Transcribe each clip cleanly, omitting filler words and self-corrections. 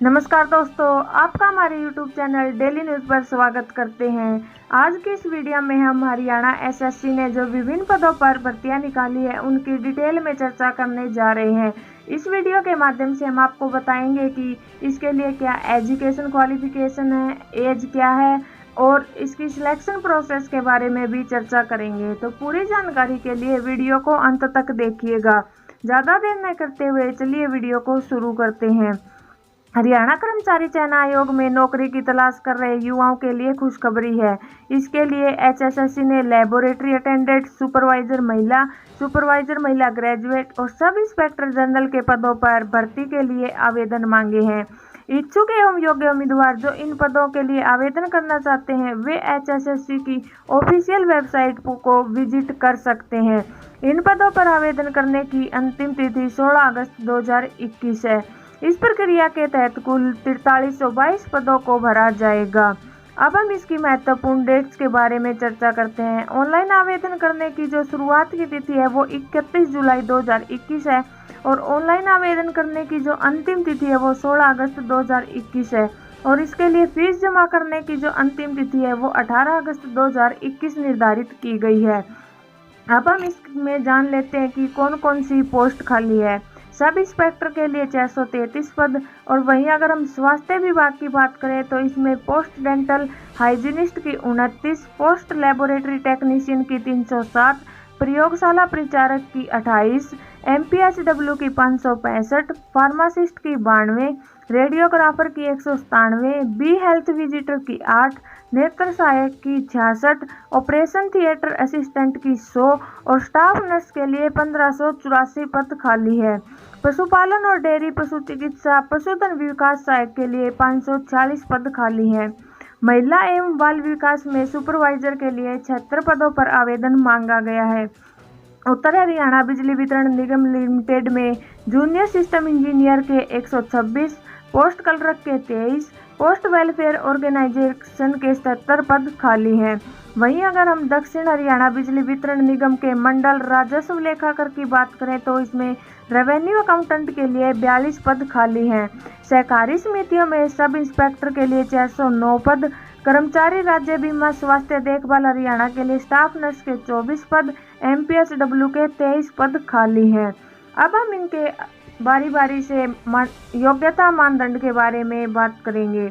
नमस्कार दोस्तों, आपका हमारे YouTube चैनल डेली न्यूज़ पर स्वागत करते हैं। आज की इस वीडियो में हम हरियाणा एसएससी ने जो विभिन्न पदों पर भर्तियां निकाली है उनकी डिटेल में चर्चा करने जा रहे हैं। इस वीडियो के माध्यम से हम आपको बताएंगे कि इसके लिए क्या एजुकेशन क्वालिफिकेशन है, एज क्या है और इसकी सिलेक्शन प्रोसेस के बारे में भी चर्चा करेंगे। तो पूरी जानकारी के लिए वीडियो को अंत तक देखिएगा। ज़्यादा देर न करते हुए चलिए वीडियो को शुरू करते हैं। हरियाणा कर्मचारी चयन आयोग में नौकरी की तलाश कर रहे युवाओं के लिए खुशखबरी है। इसके लिए एचएसएससी ने लेबोरेटरी अटेंडेंट, सुपरवाइजर महिला ग्रेजुएट और सब इंस्पेक्टर जनरल के पदों पर भर्ती के लिए आवेदन मांगे हैं। इच्छुक एवं योग्य उम्मीदवार जो इन पदों के लिए आवेदन करना चाहते हैं वे एचएसएससी की ऑफिशियल वेबसाइट को विजिट कर सकते हैं। इन पदों पर आवेदन करने की अंतिम तिथि 16 अगस्त 2021 है। इस प्रक्रिया के तहत कुल 4322 पदों को भरा जाएगा। अब हम इसकी महत्वपूर्ण डेट्स के बारे में चर्चा करते हैं। ऑनलाइन आवेदन करने की जो शुरुआत की तिथि है वो 31 जुलाई 2021 है और ऑनलाइन आवेदन करने की जो अंतिम तिथि है वो 16 अगस्त 2021 है और इसके लिए फीस जमा करने की जो अंतिम तिथि है वो 18 अगस्त 2021 निर्धारित की गई है। अब हम इसमें जान लेते हैं कि कौन कौन सी पोस्ट खाली है। सब इंस्पेक्टर के लिए 633 पद और वहीं अगर हम स्वास्थ्य विभाग की बात करें तो इसमें पोस्ट डेंटल हाइजीनिस्ट की 29, पोस्ट लेबोरेटरी टेक्नीशियन की 307, प्रयोगशाला परिचारक की 28, एमपीएचडब्ल्यू की 565, फार्मासिस्ट की 92, रेडियोग्राफर की 197, बी हेल्थ विजिटर की 8, नेत्र सहायक की 66, ऑपरेशन थिएटर असिस्टेंट की 100 और स्टाफ नर्स के लिए 1584 पद खाली है। पशुपालन और डेयरी पशु चिकित्सा पशुधन विकास सहायक के लिए 546 पद खाली हैं। महिला एवं बाल विकास में सुपरवाइजर के लिए 76 पदों पर आवेदन मांगा गया है। उत्तर हरियाणा बिजली वितरण निगम लिमिटेड में जूनियर सिस्टम इंजीनियर के 126, पोस्ट क्लर्क के 23, पोस्ट वेलफेयर ऑर्गेनाइजेशन के 77 पद खाली हैं। वहीं अगर हम दक्षिण हरियाणा बिजली वितरण निगम के मंडल राजस्व लेखाकार की बात करें तो इसमें रेवेन्यू अकाउंटेंट के लिए 42 पद खाली हैं। सहकारी समितियों में सब इंस्पेक्टर के लिए 409 पद, कर्मचारी राज्य बीमा स्वास्थ्य देखभाल हरियाणा के लिए स्टाफ नर्स के 24 पद, एमपीएचडब्ल्यू के 23 पद खाली हैं। अब हम इनके बारी बारी से योग्यता मानदंड के बारे में बात करेंगे।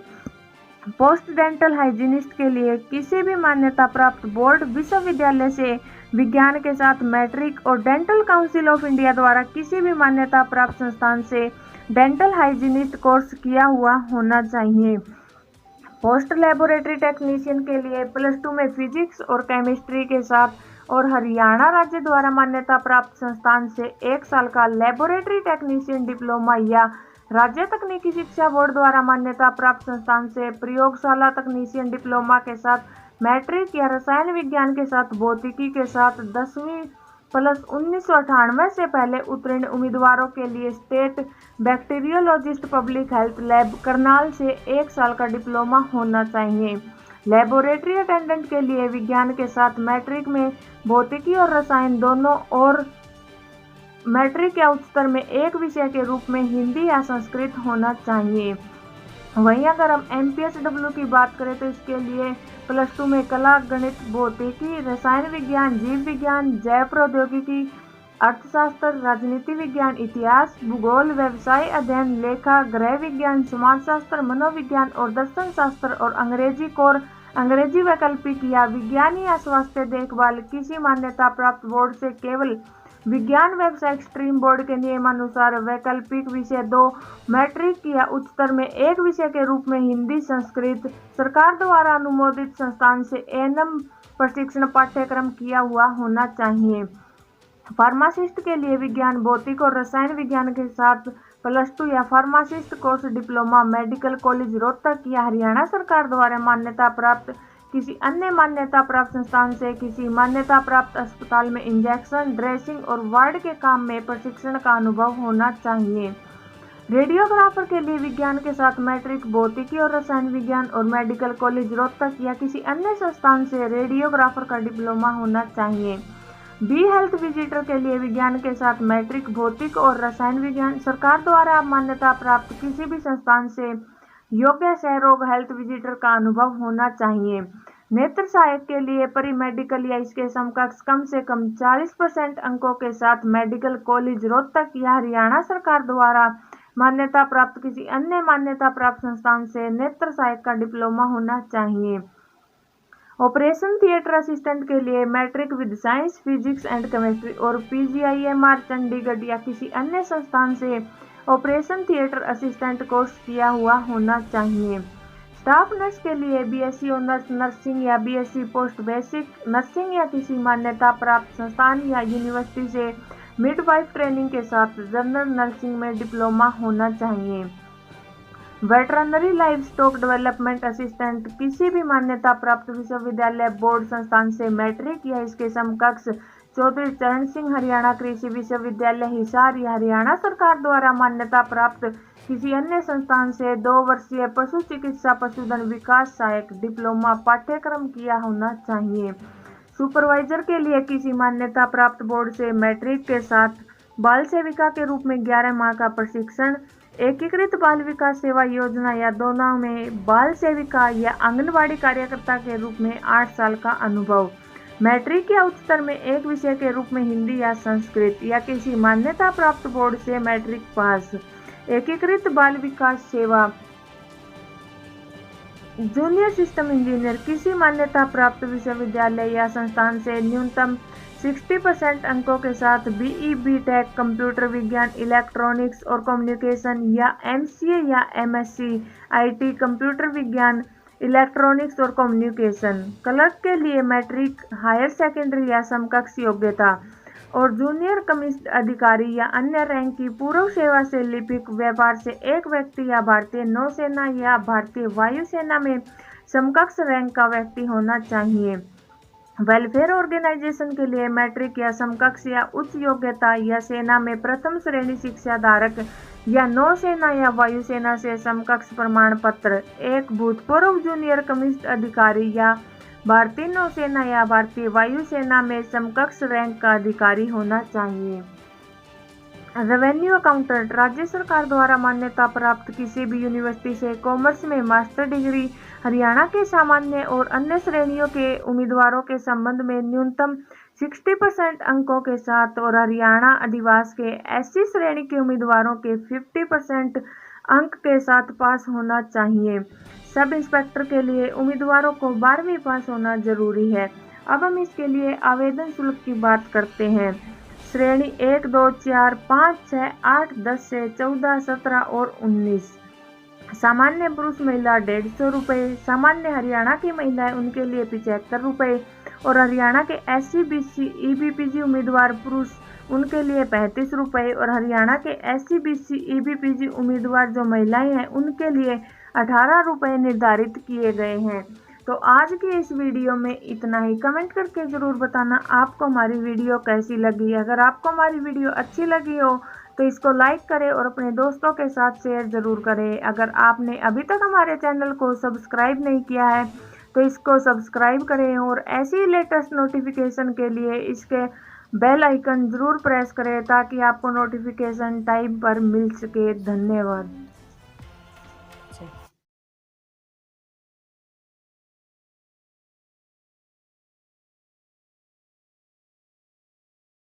पोस्ट डेंटल हाइजीनिस्ट के लिए किसी भी मान्यता प्राप्त बोर्ड, विश्वविद्यालय से विज्ञान के साथ मैट्रिक और डेंटल काउंसिल ऑफ इंडिया द्वारा किसी भी मान्यता प्राप्त संस्थान से डेंटल हाइजीनिस्ट कोर्स किया हुआ होना चाहिए। पोस्ट लेबोरेटरी टेक्नीशियन के लिए +2 में फिजिक्स और केमिस्ट्री के साथ और हरियाणा राज्य द्वारा मान्यता प्राप्त संस्थान से 1 साल का लेबोरेटरी टेक्नीशियन डिप्लोमा या राज्य तकनीकी शिक्षा बोर्ड द्वारा मान्यता प्राप्त संस्थान से प्रयोगशाला तकनीशियन डिप्लोमा के साथ मैट्रिक या रसायन विज्ञान के साथ भौतिकी के साथ 10वीं प्लस 1998 से पहले उत्तीर्ण उम्मीदवारों के लिए state bacteriologist public health lab Karnal से 1 साल का डिप्लोमा होना चाहिए। लेबोरेटरी अटेंडेंट के लिए विज्ञान के साथ मैट्रिक में भौतिकी और रसायन दोनों और मैट्रिक या उच्चतर में एक विषय के रूप में हिंदी या संस्कृत होना चाहिए। वहीं अगर हम एमपीएचडब्ल्यू की बात करें तो इसके लिए +2 में कला, गणित, भौतिकी, रसायन विज्ञान, जीव विज्ञान, जैव प्रौद्योगिकी, अर्थशास्त्र, राजनीति विज्ञान, इतिहास, भूगोल, व्यवसाय अध्ययन, लेखा, गृह विज्ञान, समाजशास्त्र, मनोविज्ञान और दर्शन शास्त्र और अंग्रेजी कोर, अंग्रेजी वैकल्पिक या विज्ञान या स्वास्थ्य देखभाल किसी मान्यता प्राप्त बोर्ड से केवल विज्ञान वेबसाइट स्ट्रीम बोर्ड के नियमानुसार वैकल्पिक विषय 2 मैट्रिक या उच्चतर में एक विषय के रूप में हिंदी, संस्कृत, सरकार द्वारा अनुमोदित संस्थान से एएनएम प्रशिक्षण पाठ्यक्रम किया हुआ होना चाहिए। फार्मासिस्ट के लिए विज्ञान, भौतिक और रसायन विज्ञान के साथ +2 या pharmacist course diploma medical college Rohtak या हरियाणा सरकार द्वारा मान्यता प्राप्त किसी अन्य मान्यता प्राप्त संस्थान से किसी मान्यता प्राप्त अस्पताल में इंजेक्शन, ड्रेसिंग और वार्ड के काम में प्रशिक्षण का अनुभव होना चाहिए। रेडियोग्राफर के लिए विज्ञान के साथ मैट्रिक, भौतिकी और रसायन विज्ञान और मेडिकल कॉलेज रोहतक या किसी अन्य संस्थान से रेडियोग्राफर का डिप्लोमा होना चाहिए। बी हेल्थ विजिटर के लिए विज्ञान के साथ मैट्रिक, भौतिक और रसायन विज्ञान। सरकार द्वारा मान्यता प्राप्त किसी भी संस्थान से योग्य सहरोग हेल्थ विजिटर का अनुभव होना चाहिए। नेत्र सहायक के लिए परी मेडिकल या इसके समकक्ष कम से कम 40% अंकों के साथ मेडिकल कॉलेज रोहतक या हरियाणा सरकार द्वारा मान्यता प्राप्त किसी अन्य मान्यता प्राप्त संस्थान से नेत्र सहायक का डिप्लोमा होना चाहिए। ऑपरेशन थिएटर असिस्टेंट के लिए matric with science, physics and chemistry और PGIMR चंडीगढ़ या किसी अन्य संस्थान से ऑपरेशन थिएटर असिस्टेंट कोर्स किया हुआ होना चाहिए। स्टाफ नर्स के लिए BSc ऑनर्स नर्सिंग या BSc पोस्ट बेसिक नर्सिंग या किसी मान्यता प्राप्त संस्थान या यूनिवर्सिटी से मिडवाइफ ट्रेनिंग के साथ जनरल नर्सिंग में डिप्लोमा होना चाहिए। Veterinary live stock development assistant किसी भी मान्यता प्राप्त विश्वविद्यालय बोर्ड संस्थान से मैट्रिक या इसके समकक्ष चौधरी चरण सिंह हरियाणा कृषि विश्वविद्यालय हिसार या हरियाणा सरकार द्वारा मान्यता प्राप्त किसी अन्य संस्थान से 2 वर्षीय पशु चिकित्सा पशुधन विकास सहायक डिप्लोमा पाठ्यक्रम किया होना चाहिए। सुपरवाइजर के लिए किसी मान्यता प्राप्त बोर्ड से मैट्रिक के साथ बाल सेविका के रूप में 11 माह का प्रशिक्षण, एकीकृत बाल विकास सेवा योजना या दोनों में बाल सेविका या आंगनबाड़ी कार्यकर्ता के रूप में 8 साल का अनुभव, मैट्रिक या उच्चतर में एक विषय के रूप में हिंदी या संस्कृत या किसी मान्यता प्राप्त बोर्ड से मैट्रिक पास, एकीकृत बाल विकास सेवा जूनियर सिस्टम इंजीनियर किसी मान्यता प्राप्त विश्वविद्यालय या संस्थान से न्यूनतम 60% अंकों के साथ BE BTech कंप्यूटर विज्ञान, इलेक्ट्रॉनिक्स और कम्युनिकेशन या MCA या MSc IT कंप्यूटर विज्ञान, इलेक्ट्रॉनिक्स और कम्युनिकेशन। क्लर्क के लिए मैट्रिक, हायर सेकेंडरी या समकक्ष योग्यता और जूनियर कमिश्नर अधिकारी या अन्य रैंक की पूर्व सेवा से लिपिक व्यापार से एक व्यक्ति या भारतीय नौसेना या भारतीय वायुसेना में समकक्ष रैंक का व्यक्ति होना चाहिए। वेलफेयर ऑर्गेनाइजेशन के लिए मैट्रिक या समकक्ष या उच्च योग्यता या सेना में प्रथम श्रेणी शिक्षा धारक या नौसेना या वायुसेना से समकक्ष प्रमाण पत्र, एक भूतपूर्व जूनियर कमिश्नर अधिकारी या भारतीय नौसेना या भारतीय वायुसेना में समकक्ष रैंक का अधिकारी होना चाहिए। रेवेन्यू अकाउंटेंट राज्य सरकार द्वारा मान्यता प्राप्त किसी भी यूनिवर्सिटी से कॉमर्स में मास्टर डिग्री, हरियाणा के सामान्य और अन्य श्रेणियों के उम्मीदवारों के संबंध में न्यूनतम 60% अंकों के साथ और हरियाणा अधिवास के SC श्रेणी के उम्मीदवारों के 50% अंक के साथ पास होना चाहिए। सब इंस्पेक्टर के लिए उम्मीदवारों को 12वीं पास होना जरूरी है। अब हम इसके लिए आवेदन शुल्क की बात करते हैं। श्रेणी 1, 2, 4, 5, 6, 8, 10 से 14, 17 और 19। सामान्य पुरुष महिला 150 रुपये, सामान्य हरियाणा की महिलाएं उनके लिए 75 रुपये और हरियाणा के SC BC EBPG उम्मीदवार पुरुष उनके लिए 35 रुपये और हरियाणा के SC BC EBPG उम्मीदवार जो महिलाएं हैं उनके लिए 18 रुपये निर्धारित किए गए हैं। तो आज की इस वीडियो में इतना ही। कमेंट करके ज़रूर बताना आपको हमारी वीडियो कैसी लगी। अगर आपको हमारी वीडियो अच्छी लगी हो तो इसको लाइक करें और अपने दोस्तों के साथ शेयर ज़रूर करें। अगर आपने अभी तक हमारे चैनल को सब्सक्राइब नहीं किया है तो इसको सब्सक्राइब करें और ऐसी लेटेस्ट नोटिफिकेशन के लिए इसके बेल आइकन ज़रूर प्रेस करें ताकि आपको नोटिफिकेशन टाइम पर मिल सके। धन्यवाद।